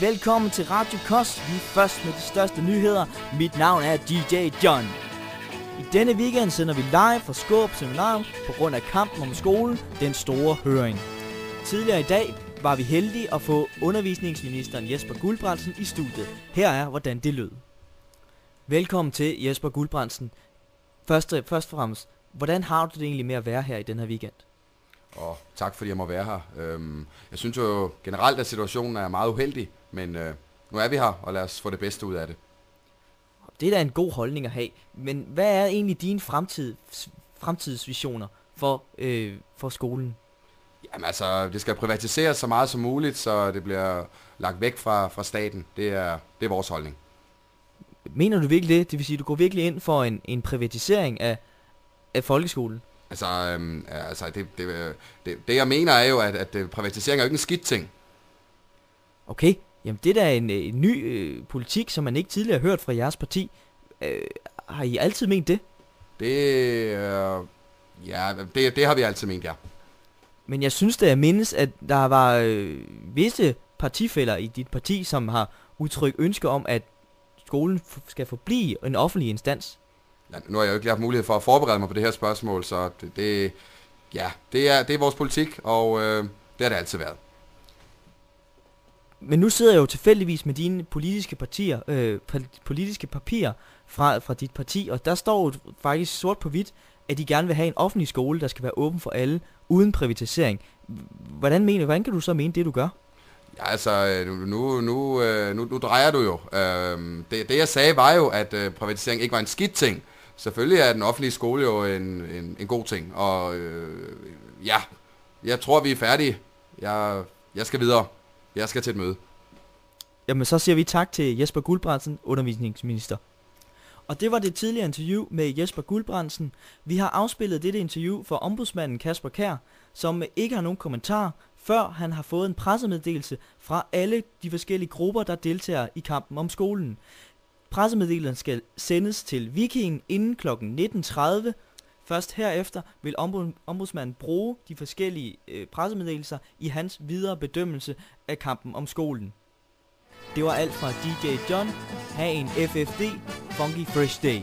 Velkommen til Radio Kost. Vi er først med de største nyheder. Mit navn er DJ John. I denne weekend sender vi live fra Skårup Seminarium på grund af kampen om skolen, den store høring. Tidligere i dag var vi heldige at få undervisningsministeren Jesper Guldbrandsen i studiet. Her er, hvordan det lød. Velkommen til Jesper Guldbrandsen. Først og fremmest, hvordan har du det egentlig med at være her i den her weekend? Tak fordi jeg må være her. Jeg synes jo generelt, at situationen er meget uheldig, men nu er vi her, og lad os få det bedste ud af det. Det er da en god holdning at have, men hvad er egentlig dine fremtidsvisioner for skolen? Jamen altså, det skal privatiseres så meget som muligt, så det bliver lagt væk fra staten. Det er vores holdning. Mener du virkelig det? Det vil sige, du går virkelig ind for en privatisering af folkeskolen? Det jeg mener er jo, at privatisering er jo ikke en skidt ting. Okay, jamen det er da en ny politik, som man ikke tidligere har hørt fra jeres parti. Har I altid ment det? Det har vi altid ment, ja. Men jeg synes da, jeg mindes, at der var visse partifæller i dit parti, som har udtrykt ønske om, at skolen skal forblive en offentlig instans. Ja, nu har jeg jo ikke haft mulighed for at forberede mig på det her spørgsmål, så det er vores politik, og det har det altid været. Men nu sidder jeg jo tilfældigvis med dine politiske papirer fra dit parti, og der står jo faktisk sort på hvidt, at de gerne vil have en offentlig skole, der skal være åben for alle, uden privatisering. Hvordan kan du så mene det, du gør? Ja, altså, nu drejer du jo. Det jeg sagde var jo, at privatisering ikke var en skidt ting. Selvfølgelig er den offentlige skole jo en god ting, og jeg tror, vi er færdige. Jeg skal videre. Jeg skal til et møde. Jamen, så siger vi tak til Jesper Guldbrandsen, undervisningsminister. Og det var det tidligere interview med Jesper Guldbrandsen. Vi har afspillet dette interview for ombudsmanden Kasper Kjær, som ikke har nogen kommentar, før han har fået en pressemeddelelse fra alle de forskellige grupper, der deltager i kampen om skolen. Pressemeddelelsen skal sendes til Viking inden kl. 19.30. Først herefter vil ombudsmanden bruge de forskellige pressemeddelelser i hans videre bedømmelse af kampen om skolen. Det var alt fra DJ John. Ha' en FFD Funky Fresh Day.